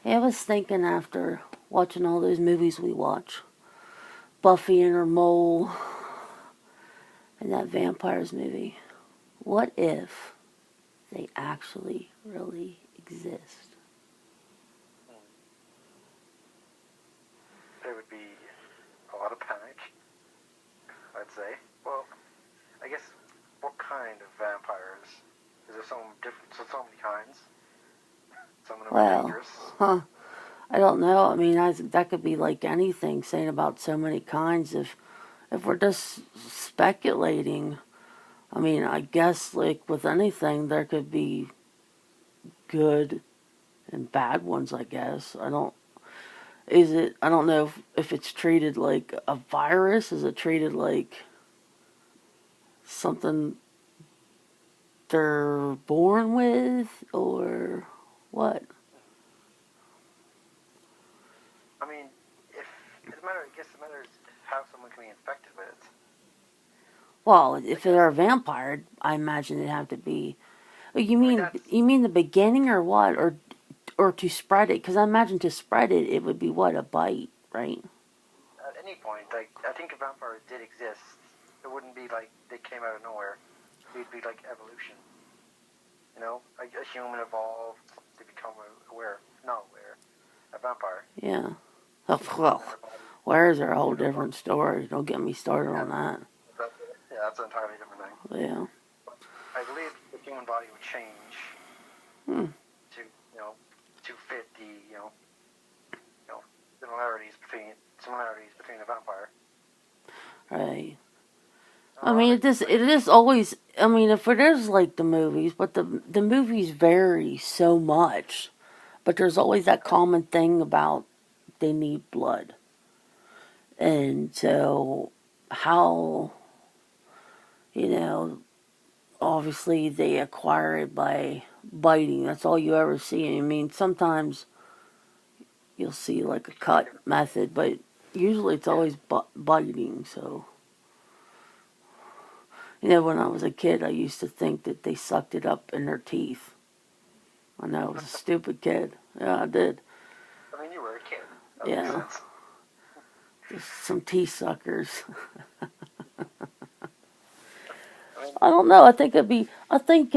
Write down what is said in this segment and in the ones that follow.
Yeah, I was thinking after watching all those movies we watch, Buffy and her mole, and that vampires movie. What if they actually really exist? Hmm. There would be a lot of panic, I'd say. Well, I guess what kind of vampires? Is there so many kinds? Some of them are Well, dangerous. huh? I don't know. I mean, that could be like anything, saying about so many kinds. If we're just speculating, I mean, I guess like with anything, there could be good and bad ones. I guess I don't. Is it? I don't know if it's treated like a virus. Is it treated like something they're born with, or what? I mean, if I guess the matter is how someone can be infected with it. Well, I if guess. they're a vampire, I imagine it'd have to be. You I mean, mean that's you mean the beginning or what, or to spread it? Because I imagine to spread it, it would be what, a bite, right? at any point. Like, I think if vampires did exist, it wouldn't be like they came out of nowhere. It'd be like evolution. You know, like a human evolved to become aware, not aware, a vampire. Yeah. Oh, And well, then their body, where's a whole you know, different story? Don't get me started yeah, on that. that's, yeah, that's an entirely different thing. Yeah. I believe the human body would change Hmm. to, to fit the, similarities between a vampire. Right. Oh, I I mean, like, it is always. I mean, if it is like the movies, but the movies vary so much. But there's always that common thing about they need blood, and so how you know obviously they acquire it by biting. That's all you ever see. I mean, sometimes you'll see like a cut method, but usually it's yeah. always biting. So, when I was a kid, I used to think that they sucked it up in their teeth. I know I was a stupid kid. Yeah, I did. I mean, you were a kid. That makes Yeah, sense. just some teeth suckers. I mean, I don't know. I think it'd be. I think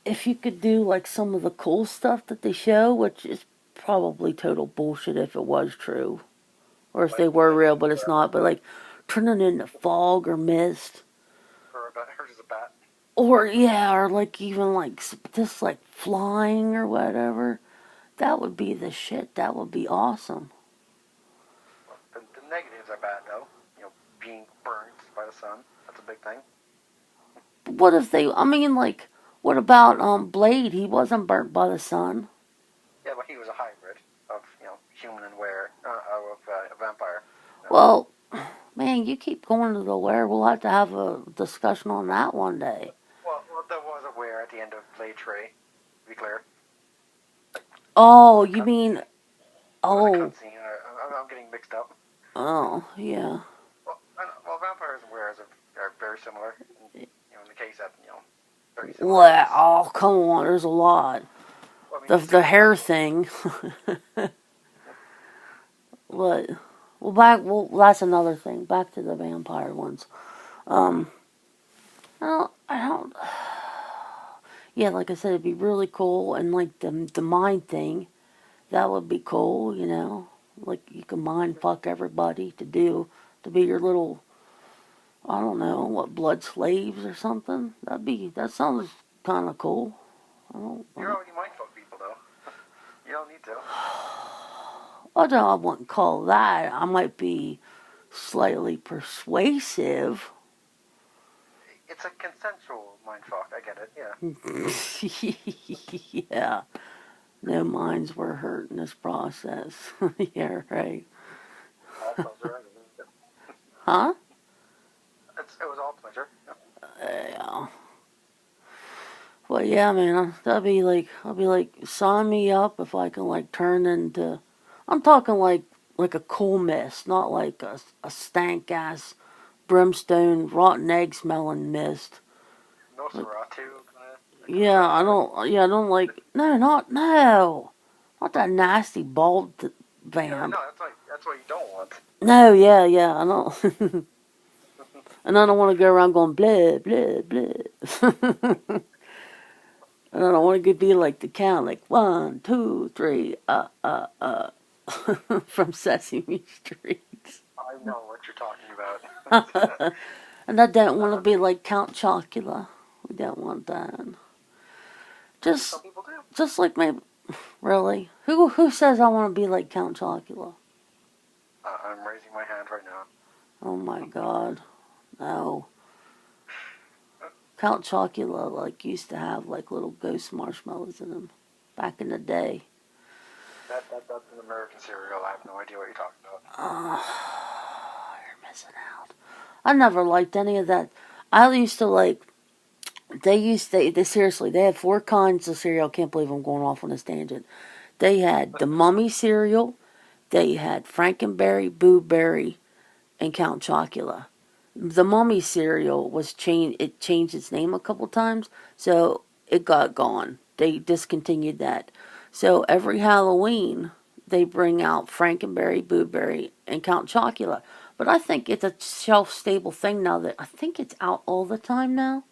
if you could do like some of the cool stuff that they show, which is probably total bullshit if it was true, or if they were like real, but it's not. But like turning into fog or mist, or a bat, or just a bat. or yeah, or like even like just like flying or whatever. That would be the shit. That would be awesome. Well, the negatives are bad though. Being burnt by the sun. That's a big thing. But what if they? I mean, like, what about Blade? He wasn't burnt by the sun. Yeah, but he was a hybrid of human and a vampire. You know? Well, man, you keep going to the where. We'll have to have a discussion on that one day. Well, there was a wear at the end of Blade 3. To be clear, there Oh, was a you cut. mean There was a oh cutscene. I'm getting mixed up. yeah. Well, vampires and wares are very similar. In the case that very Well, similarities. oh come on, there's a lot. Well, I mean, The similar hair methods. thing. What? Well, back. Well, that's another thing. Back to the vampire ones. Um, I don't. Yeah, like I said, it'd be really cool, and like the mind thing, that would be cool. Like you can mind fuck everybody to be your little. I don't know what, blood slaves or something. That sounds kind of cool. I You're don't. already mindfuck people though. You don't need to. Although I wouldn't call that. I might be slightly persuasive. It's a consensual mindfuck. I get it. Yeah. Yeah, no minds were hurt in this process. Yeah, right. All pleasure. Huh? It was all pleasure. Yeah. Yeah. Well, yeah, man. I'll be like, sign me up if I can like turn into. I'm talking like a cool mist, not like a stank ass brimstone rotten egg smelling mist. Like, Nosferatu kind of yeah, vampire. I don't like. No, not no. Not that nasty bald Yeah, vamp. no, that's what you don't want. No, yeah, I know. And I don't want to go around going blah, blah, blah. And I don't want to be like the count, like 1, 2, 3, from Sesame Street. I know what you're talking about. And I don't want to be like Count Chocula. We don't want that. Some Just, people do. just like maybe, really. Who says I want to be like Count Chocula? I'm raising my hand right now. Oh my God, no. Count Chocula like used to have like little ghost marshmallows in them back in the day. That's an American cereal. I have no idea what you're talking about. You're missing out. I never liked any of that. I used to like. They seriously. They had 4 kinds of cereal. I can't believe I'm going off on this tangent. They had the Mummy cereal. They had Frankenberry, Boo Berry, and Count Chocula. The Mummy cereal was changed. It changed its name a couple times, so it got gone. They discontinued that. So every Halloween they bring out Frankenberry, Boo Berry, and Count Chocula. But I think it's a shelf stable thing now. That I think it's out all the time now.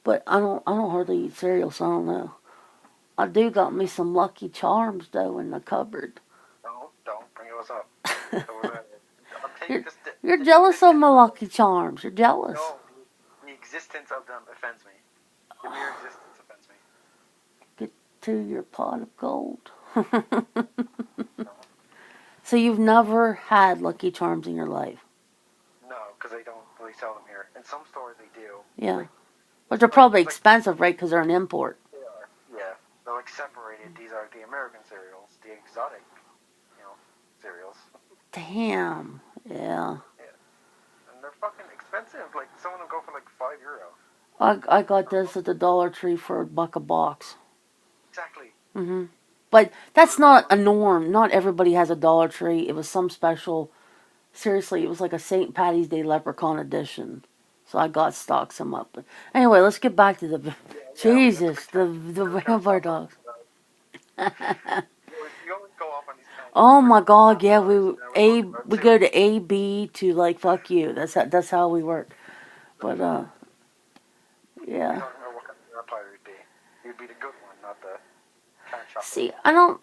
But I don't hardly eat cereal, so I don't know. I do got me some Lucky Charms though in the cupboard. Don't bring those up. I'm taking You're, this. you're The jealous of existence. my Lucky Charms. You're jealous. No, the existence of them offends me. The mere existence offends me. Get to your pot of gold. No, So you've never had Lucky Charms in your life? no, because they don't really sell them here. In some stores they do. Yeah. Like, But they're probably expensive, right? Because they're an import. they are. Yeah, they're like separated. These are the American cereals, the exotic, cereals. Damn. Yeah. Yeah, and they're fucking expensive. Like some of them go for like €5. I got this at the Dollar Tree for $1 a box. Exactly. But that's not a norm. Not everybody has a Dollar Tree. It was some special. Seriously, it was like a St. Patty's Day Leprechaun edition. So I got stocked some up. But anyway, let's get back to the Jesus, the vampire dogs. You always go off on these tangents. Oh my God, yeah, we we go to A B to like fuck you. That's how we work. But We yeah. don't know what kind of vampire you'd be. You'd be the good one, not the cat shop. See, I don't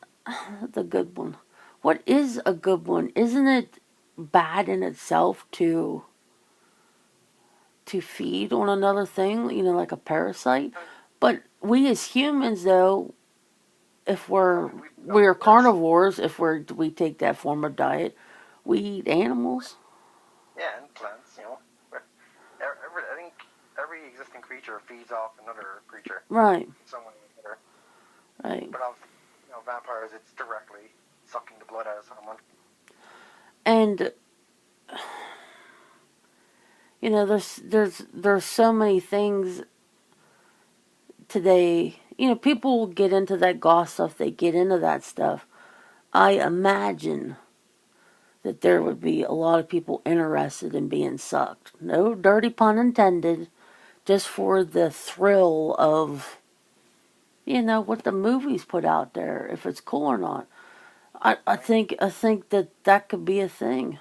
the good one. What is a good one? Isn't it bad in itself to feed on another thing, like a parasite? But we as humans though, if we're carnivores, if we take that form of diet, we eat animals. Yeah, and plants, I think every existing creature feeds off another creature. Right. Some way or another. Right. But obviously, vampires, it's directly sucking the blood out of someone. And there's so many things today. People get into that goth stuff. They get into that stuff. I imagine that there would be a lot of people interested in being sucked. No dirty pun intended. Just for the thrill of, what the movies put out there, if it's cool or not. I think that could be a thing.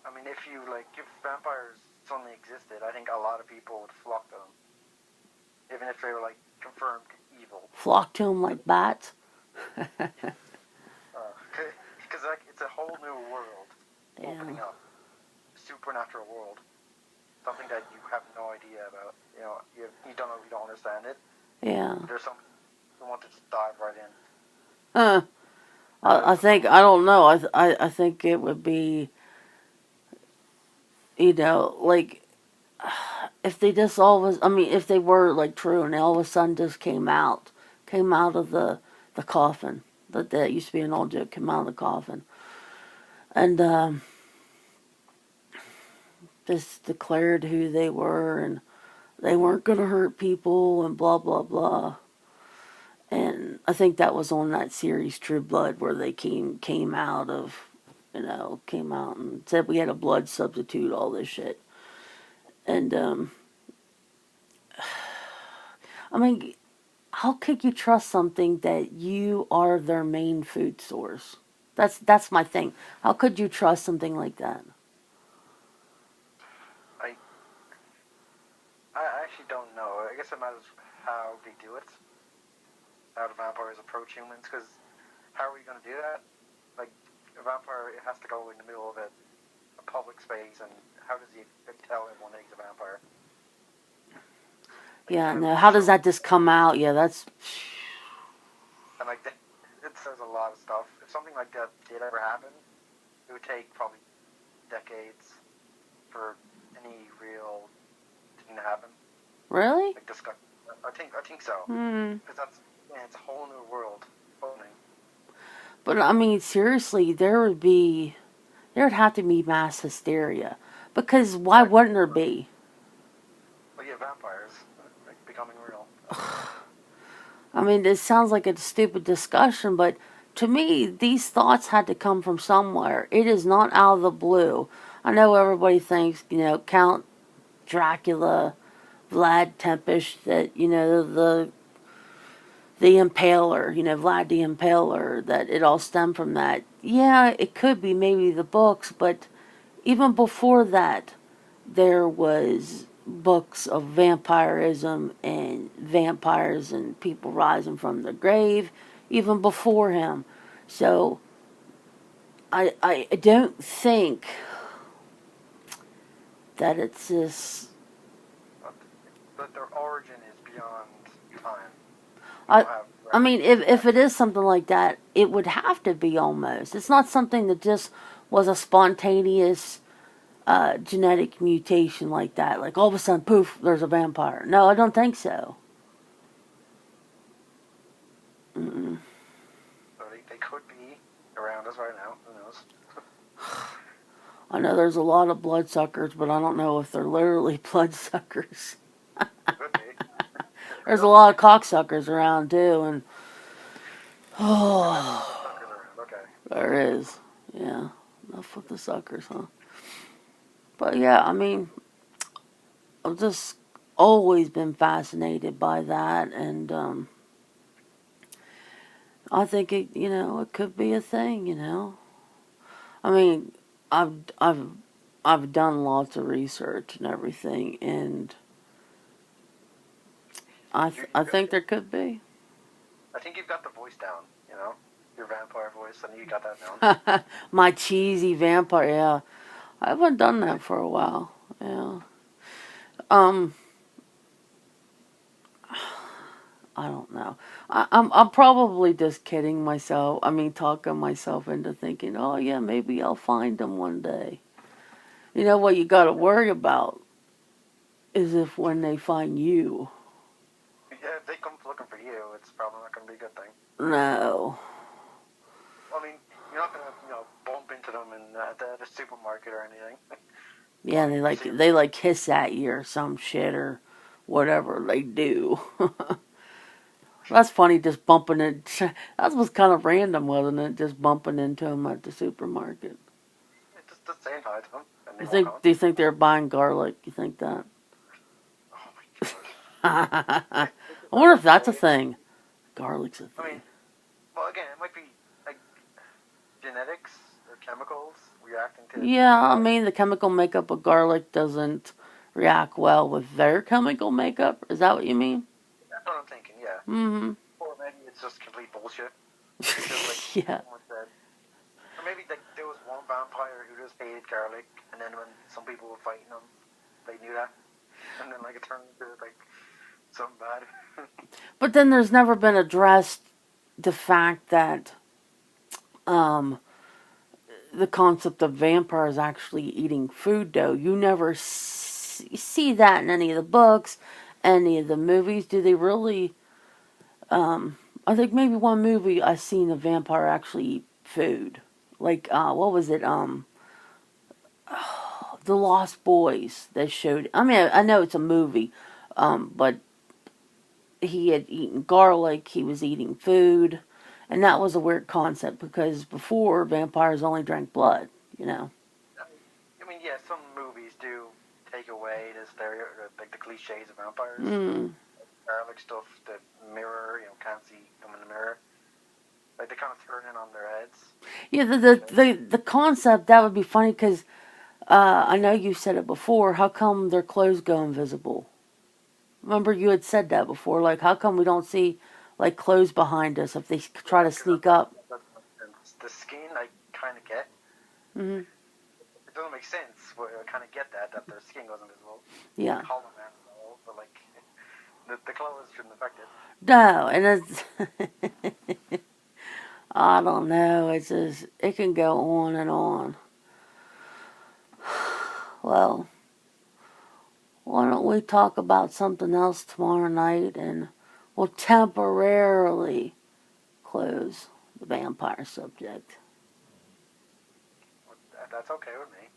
I mean, if vampires suddenly existed, I think a lot of people would flock to them. Even if they were, confirmed evil. Flock to them like bats. Because, it's a whole new world opening up. Supernatural world. Something that you have no idea about. You don't understand it. Yeah. There's some who want to just dive right in. I think, I don't know. I think it would be, like, if they just if they were true and they all of a sudden just came out of the coffin. That used to be an old joke. Came out of the coffin, and just declared who they were and they weren't gonna hurt people and blah blah blah. And I think that was on that series True Blood where they came out of, came out and said we had a blood substitute, all this shit. And I mean, how could you trust something that you are their main food source? That's my thing. How could you trust something like that? I I actually don't know. I guess it matters how they do it, how the vampires approach humans. Because how are we going to do that? Like a vampire, it has to go in the middle of a public space, and how does he tell everyone that he's a vampire? Like Yeah, even if no. it's How a does show, that just come out? Yeah, that's and like it says a lot of stuff. If something like that did ever happen, it would take probably decades for any real thing to happen. really. Like discuss. I think so. Hmm. Because that's it's a whole new world opening. But I mean, seriously, there would have to be mass hysteria because why Like, wouldn't there be? well, yeah, vampires like becoming real. I mean, it sounds like a stupid discussion, but to me, these thoughts had to come from somewhere. It is not out of the blue. I know everybody thinks, Count Dracula, Vlad Tepes, that, the Impaler, Vlad the Impaler, that it all stemmed from that. Yeah, it could be maybe the books, but even before that, there was books of vampirism and vampires and people rising from the grave even before him. So I don't think that it's this. But their origin is beyond time. We I don't have I mean, records of if that. it is something like that, it would have to be almost. It's not something that just was a spontaneous genetic mutation like that. Like all of a sudden, poof, there's a vampire. No, I don't think so. Mm-mm. So they could be around us right now. Who knows? I know there's a lot of bloodsuckers, but I don't know if they're literally bloodsuckers. Could be. They're There's a real. lot of cocksuckers around too, and Too many oh, suckers around. Okay. there is. Yeah, enough with the suckers, huh? But yeah, I mean, I've just always been fascinated by that, and I think it could be a thing. I mean, I've I've I've done lots of research and everything, and I think there could be. I think you've got the voice down. You know, your vampire voice. I think you got that down. My cheesy vampire. Yeah, I haven't done that for a while. Yeah. Um, I don't know. I'm probably just kidding myself. I mean, talking myself into thinking, oh yeah, maybe I'll find them one day. You know what you got to worry about is if when they find you. Yeah, if they come looking for you, it's probably not going to be a good thing. No. I mean, you're not going to bump into them in the supermarket or anything. Yeah, Well, they like hiss at you or some shit or whatever they do. That's funny, just bumping it. That was kind of random, wasn't it? Just bumping into them at the supermarket. just saying hi to them, and they You walk think? on. Do you think they're buying garlic? You think that? Oh my god. I Is that wonder if what that's a they? thing. Garlic's a I mean, thing. well, again, it might be like genetics or chemicals reacting to Yeah, I garlic. mean the chemical makeup of garlic doesn't react well with their chemical makeup. Is that what you mean? That's what I'm thinking. Yeah. Mm-hmm. Or maybe it's just complete bullshit because, like Yeah. someone said, or maybe like there was one vampire who just hated garlic, and then when some people were fighting him, they knew that, and then like it turned into like something bad. But then there's never been addressed the fact that um, the concept of vampires actually eating food, though. You never see that in any of the books, any of the movies. Do they really? I think maybe one movie I seen a vampire actually eat food. Like, what was it? The Lost Boys. They showed. I mean, I know it's a movie, but he had eaten garlic. He was eating food. And that was a weird concept because before vampires only drank blood, you know. I mean, yeah, some movies do take away the stereo, like the cliches of vampires. Mm. garlic stuff, the mirror, can't see them in the mirror. Like they kind of turn in on their heads. Yeah, the concept that would be funny because I know you said it before. How come their clothes go invisible? Remember you had said that before. Like, how come we don't see like clothes behind us if they try Yeah, to because sneak up? that doesn't make sense. The skin, I kind of get. Hmm. It doesn't make sense. But I kind of get that their skin goes invisible. Yeah. Like Hollow Man and all, but like the clothes shouldn't affect it. No, and it's I don't know. It's just it can go on and on. Well, why don't we talk about something else tomorrow night and we'll temporarily close the vampire subject. That's okay with me.